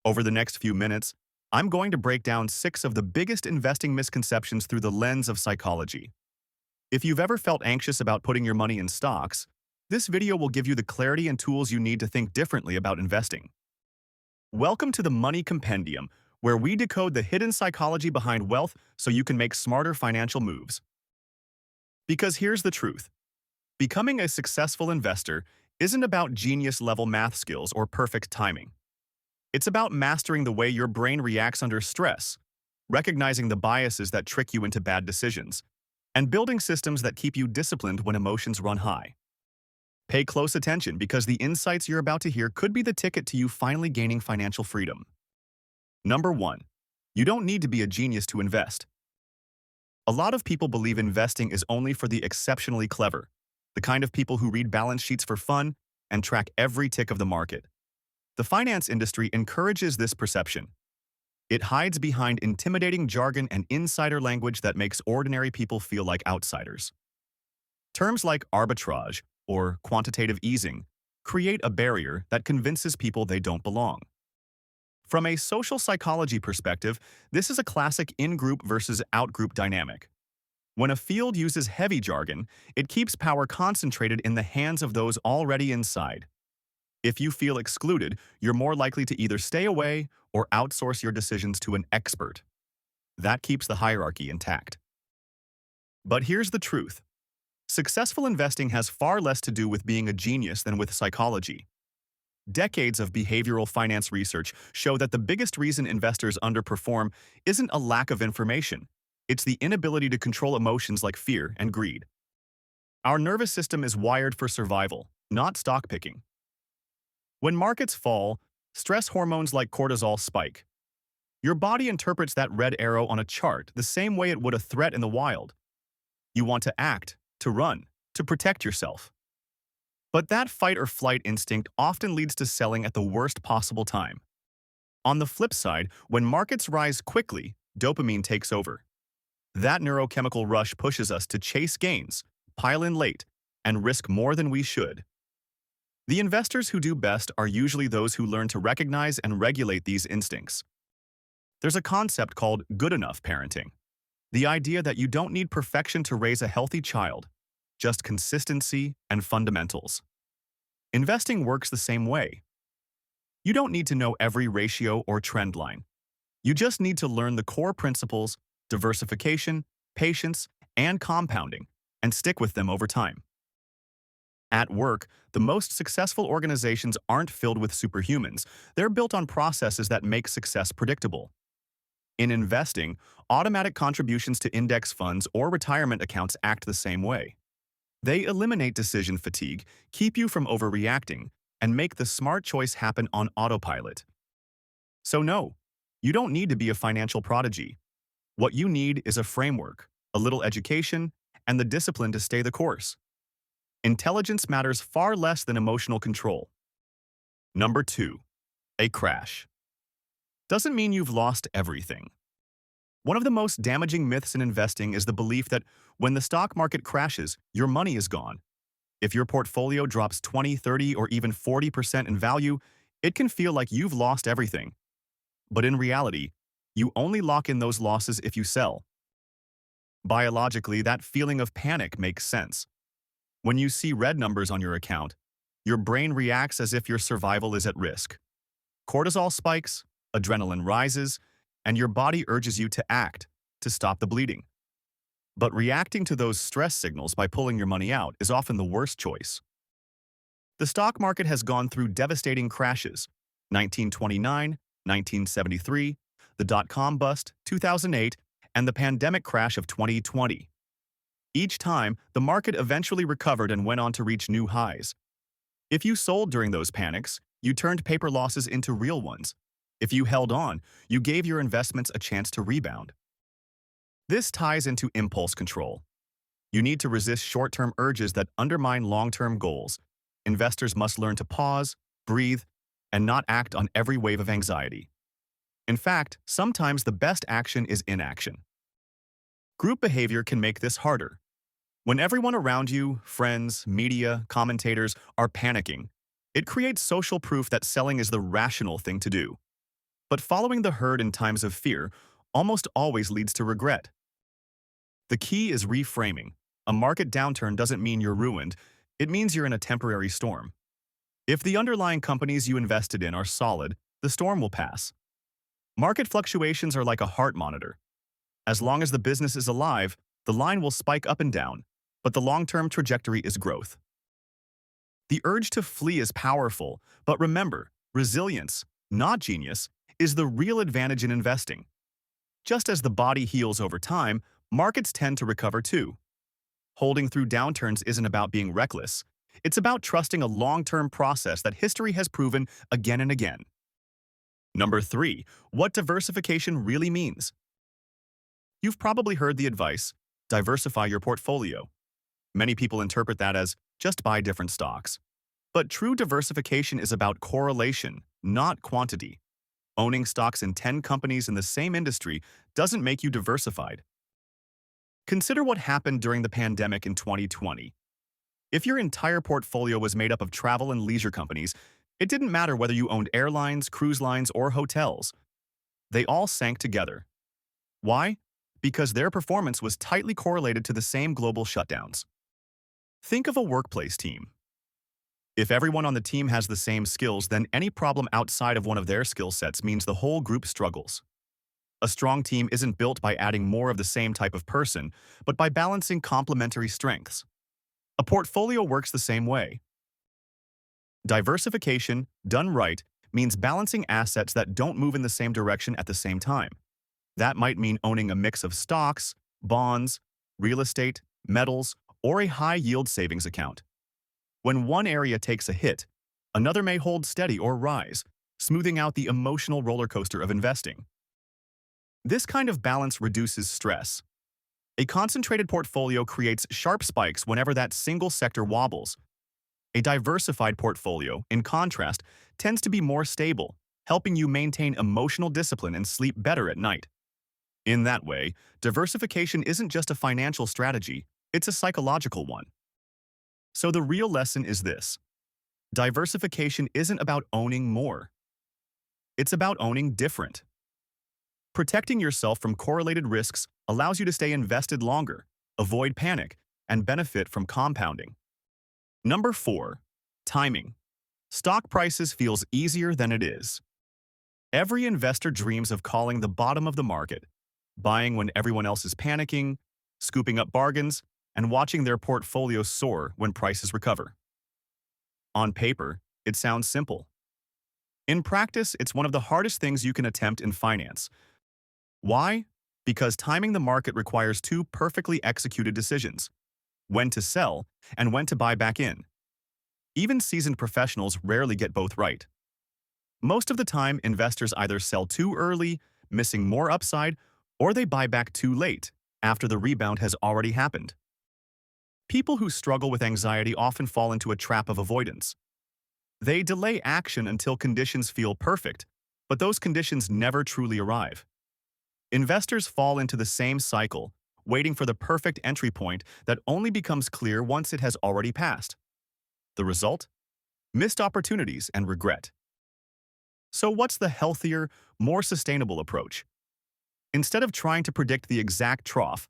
Over the next few minutes, I'm going to break down 6 of the biggest investing misconceptions through the lens of psychology. If you've ever felt anxious about putting your money in stocks, this video will give you the clarity and tools you need to think differently about investing. Welcome to the Money Compendium, where we decode the hidden psychology behind wealth so you can make smarter financial moves. Because here's the truth. Becoming a successful investor isn't about genius-level math skills or perfect timing. It's about mastering the way your brain reacts under stress, recognizing the biases that trick you into bad decisions, and building systems that keep you disciplined when emotions run high. Pay close attention because the insights you're about to hear could be the ticket to you finally gaining financial freedom. Number 1. You don't need to be a genius to invest. A lot of people believe investing is only for the exceptionally clever, the kind of people who read balance sheets for fun and track every tick of the market. The finance industry encourages this perception. It hides behind intimidating jargon and insider language that makes ordinary people feel like outsiders. Terms like arbitrage or quantitative easing create a barrier that convinces people they don't belong. From a social psychology perspective, this is a classic in-group versus out-group dynamic. When a field uses heavy jargon, it keeps power concentrated in the hands of those already inside. If you feel excluded, you're more likely to either stay away or outsource your decisions to an expert. That keeps the hierarchy intact. But here's the truth. Successful investing has far less to do with being a genius than with psychology. Decades of behavioral finance research show that the biggest reason investors underperform isn't a lack of information. It's the inability to control emotions like fear and greed. Our nervous system is wired for survival, not stock picking. When markets fall, stress hormones like cortisol spike. Your body interprets that red arrow on a chart the same way it would a threat in the wild. You want to act, to run, to protect yourself. But that fight or flight instinct often leads to selling at the worst possible time. On the flip side, when markets rise quickly, dopamine takes over. That neurochemical rush pushes us to chase gains, pile in late, and risk more than we should. The investors who do best are usually those who learn to recognize and regulate these instincts. There's a concept called good enough parenting. The idea that you don't need perfection to raise a healthy child, just consistency and fundamentals. Investing works the same way. You don't need to know every ratio or trend line. You just need to learn the core principles, diversification, patience, and compounding, and stick with them over time. At work, the most successful organizations aren't filled with superhumans. They're built on processes that make success predictable. In investing, automatic contributions to index funds or retirement accounts act the same way. They eliminate decision fatigue, keep you from overreacting, and make the smart choice happen on autopilot. So no, you don't need to be a financial prodigy. What you need is a framework, a little education, and the discipline to stay the course. Intelligence matters far less than emotional control. Number 2. A crash. Doesn't mean you've lost everything. One of the most damaging myths in investing is the belief that when the stock market crashes, your money is gone. If your portfolio drops 20, 30, or even 40% in value, it can feel like you've lost everything. But in reality, you only lock in those losses if you sell. Biologically, that feeling of panic makes sense. When you see red numbers on your account, your brain reacts as if your survival is at risk. Cortisol spikes, adrenaline rises, and your body urges you to act, to stop the bleeding. But reacting to those stress signals by pulling your money out is often the worst choice. The stock market has gone through devastating crashes: 1929, 1973, the dot-com bust, 2008, and the pandemic crash of 2020. Each time, the market eventually recovered and went on to reach new highs. If you sold during those panics, you turned paper losses into real ones. If you held on, you gave your investments a chance to rebound. This ties into impulse control. You need to resist short-term urges that undermine long-term goals. Investors must learn to pause, breathe, and not act on every wave of anxiety. In fact, sometimes the best action is inaction. Group behavior can make this harder. When everyone around you, friends, media, commentators, are panicking, it creates social proof that selling is the rational thing to do. But following the herd in times of fear almost always leads to regret. The key is reframing. A market downturn doesn't mean you're ruined, it means you're in a temporary storm. If the underlying companies you invested in are solid, the storm will pass. Market fluctuations are like a heart monitor. As long as the business is alive, the line will spike up and down, but the long-term trajectory is growth. The urge to flee is powerful, but remember, resilience, not genius, is the real advantage in investing. Just as the body heals over time, markets tend to recover too. Holding through downturns isn't about being reckless. It's about trusting a long-term process that history has proven again and again. Number 3. What diversification really means. You've probably heard the advice, diversify your portfolio. Many people interpret that as just buy different stocks. But true diversification is about correlation, not quantity. Owning stocks in 10 companies in the same industry doesn't make you diversified. Consider what happened during the pandemic in 2020. If your entire portfolio was made up of travel and leisure companies, it didn't matter whether you owned airlines, cruise lines, or hotels. They all sank together. Why? Because their performance was tightly correlated to the same global shutdowns. Think of a workplace team. If everyone on the team has the same skills, then any problem outside of one of their skill sets means the whole group struggles. A strong team isn't built by adding more of the same type of person, but by balancing complementary strengths. A portfolio works the same way. Diversification, done right, means balancing assets that don't move in the same direction at the same time. That might mean owning a mix of stocks, bonds, real estate, metals, or a high-yield savings account. When one area takes a hit, another may hold steady or rise, smoothing out the emotional roller coaster of investing. This kind of balance reduces stress. A concentrated portfolio creates sharp spikes whenever that single sector wobbles. A diversified portfolio, in contrast, tends to be more stable, helping you maintain emotional discipline and sleep better at night. In that way, diversification isn't just a financial strategy, it's a psychological one. So the real lesson is this. Diversification isn't about owning more. It's about owning different. Protecting yourself from correlated risks allows you to stay invested longer, avoid panic, and benefit from compounding. Number 4. Timing. Stock prices feels easier than it is. Every investor dreams of calling the bottom of the market, buying when everyone else is panicking, scooping up bargains, and watching their portfolio soar when prices recover. On paper, it sounds simple. In practice, it's one of the hardest things you can attempt in finance. Why? Because timing the market requires two perfectly executed decisions: when to sell and when to buy back in. Even seasoned professionals rarely get both right. Most of the time, investors either sell too early, missing more upside, or they buy back too late, after the rebound has already happened. People who struggle with anxiety often fall into a trap of avoidance. They delay action until conditions feel perfect, but those conditions never truly arrive. Investors fall into the same cycle, waiting for the perfect entry point that only becomes clear once it has already passed. The result? Missed opportunities and regret. So what's the healthier, more sustainable approach? Instead of trying to predict the exact trough,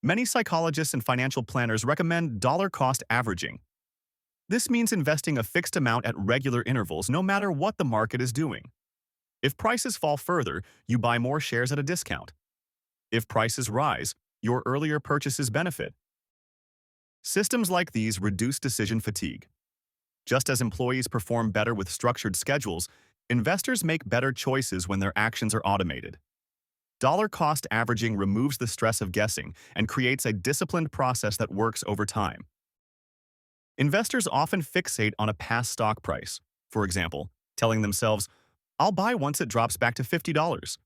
many psychologists and financial planners recommend dollar-cost averaging. This means investing a fixed amount at regular intervals no matter what the market is doing. If prices fall further, you buy more shares at a discount. If prices rise, your earlier purchases benefit. Systems like these reduce decision fatigue. Just as employees perform better with structured schedules, investors make better choices when their actions are automated. Dollar-cost averaging removes the stress of guessing and creates a disciplined process that works over time. Investors often fixate on a past stock price, for example, telling themselves, "I'll buy once it drops back to $50.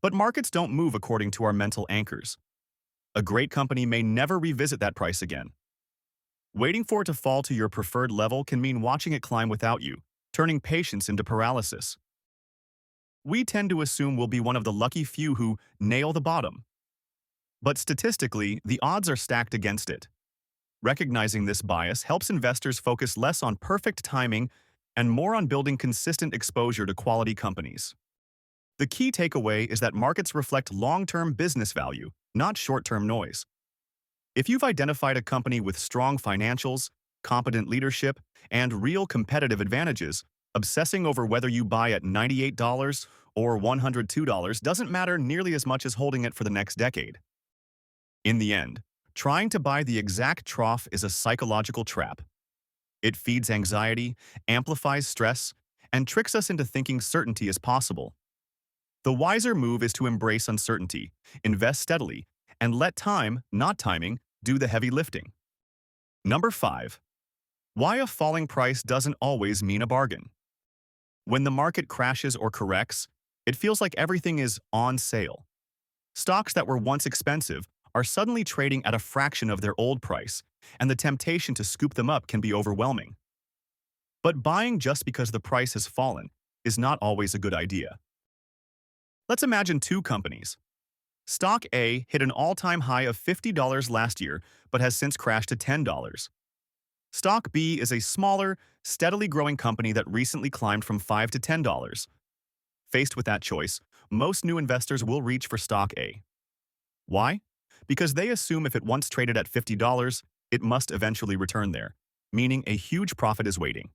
But markets don't move according to our mental anchors. A great company may never revisit that price again. Waiting for it to fall to your preferred level can mean watching it climb without you, turning patience into paralysis. We tend to assume we'll be one of the lucky few who nail the bottom. But statistically, the odds are stacked against it. Recognizing this bias helps investors focus less on perfect timing and more on building consistent exposure to quality companies. The key takeaway is that markets reflect long-term business value, not short-term noise. If you've identified a company with strong financials, competent leadership, and real competitive advantages, obsessing over whether you buy at $98 or $102 doesn't matter nearly as much as holding it for the next decade. In the end, trying to buy the exact trough is a psychological trap. It feeds anxiety, amplifies stress, and tricks us into thinking certainty is possible. The wiser move is to embrace uncertainty, invest steadily, and let time, not timing, do the heavy lifting. Number 5. Why a falling price doesn't always mean a bargain. When the market crashes or corrects, it feels like everything is on sale. Stocks that were once expensive are suddenly trading at a fraction of their old price, and the temptation to scoop them up can be overwhelming. But buying just because the price has fallen is not always a good idea. Let's imagine two companies. Stock A hit an all-time high of $50 last year, but has since crashed to $10. Stock B is a smaller, steadily growing company that recently climbed from $5 to $10. Faced with that choice, most new investors will reach for Stock A. Why? Because they assume if it once traded at $50, it must eventually return there, meaning a huge profit is waiting.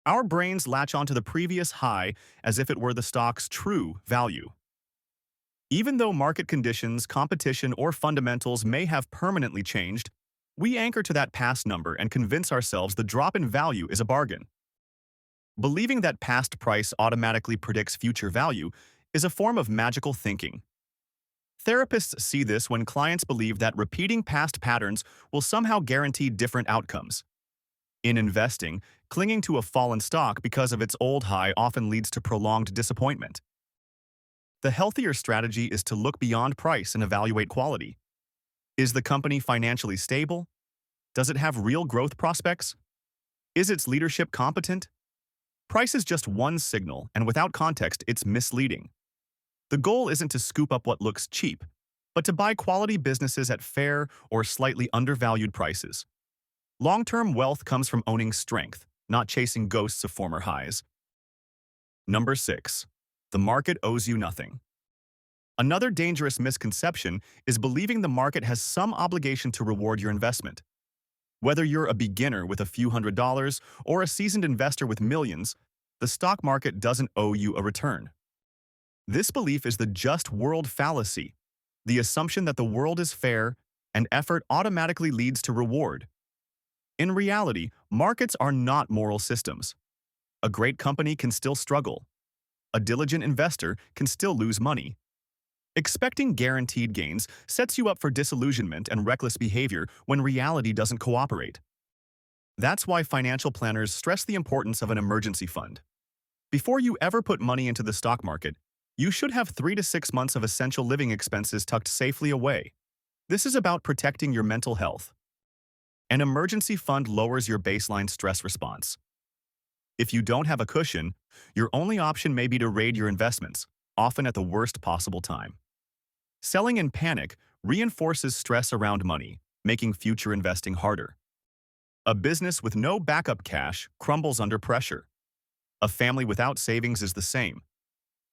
Our brains latch onto the previous high as if it were the stock's true value. Even though market conditions, competition, or fundamentals may have permanently changed, we anchor to that past number and convince ourselves the drop in value is a bargain. Believing that past price automatically predicts future value is a form of magical thinking. Therapists see this when clients believe that repeating past patterns will somehow guarantee different outcomes. In investing, clinging to a fallen stock because of its old high often leads to prolonged disappointment. The healthier strategy is to look beyond price and evaluate quality. Is the company financially stable? Does it have real growth prospects? Is its leadership competent? Price is just one signal, and without context, it's misleading. The goal isn't to scoop up what looks cheap, but to buy quality businesses at fair or slightly undervalued prices. Long-term wealth comes from owning strength, not chasing ghosts of former highs. Number 6. The market owes you nothing. Another dangerous misconception is believing the market has some obligation to reward your investment. Whether you're a beginner with a few $100s or a seasoned investor with millions, the stock market doesn't owe you a return. This belief is the just world fallacy, the assumption that the world is fair and effort automatically leads to reward. In reality, markets are not moral systems. A great company can still struggle. A diligent investor can still lose money. Expecting guaranteed gains sets you up for disillusionment and reckless behavior when reality doesn't cooperate. That's why financial planners stress the importance of an emergency fund. Before you ever put money into the stock market, you should have 3 to 6 months of essential living expenses tucked safely away. This is about protecting your mental health. An emergency fund lowers your baseline stress response. If you don't have a cushion, your only option may be to raid your investments, often at the worst possible time. Selling in panic reinforces stress around money, making future investing harder. A business with no backup cash crumbles under pressure. A family without savings is the same.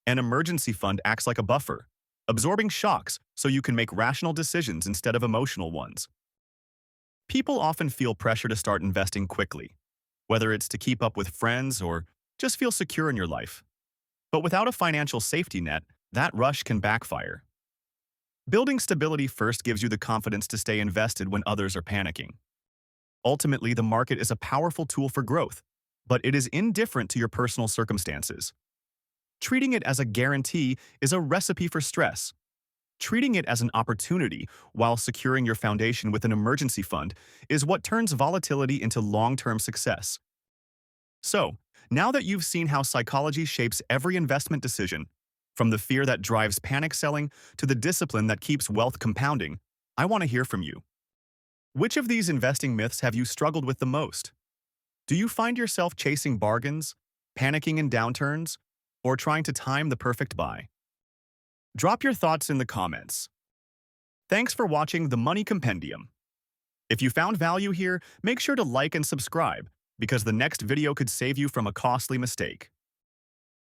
An emergency fund acts like a buffer, absorbing shocks so you can make rational decisions instead of emotional ones. People often feel pressure to start investing quickly, whether it's to keep up with friends or just feel secure in your life. But without a financial safety net, that rush can backfire. Building stability first gives you the confidence to stay invested when others are panicking. Ultimately, the market is a powerful tool for growth, but it is indifferent to your personal circumstances. Treating it as a guarantee is a recipe for stress. Treating it as an opportunity while securing your foundation with an emergency fund is what turns volatility into long-term success. So, now that you've seen how psychology shapes every investment decision, from the fear that drives panic selling to the discipline that keeps wealth compounding, I want to hear from you. Which of these investing myths have you struggled with the most? Do you find yourself chasing bargains, panicking in downturns, or trying to time the perfect buy? Drop your thoughts in the comments. Thanks for watching the Money Compendium. If you found value here, make sure to like and subscribe, because the next video could save you from a costly mistake.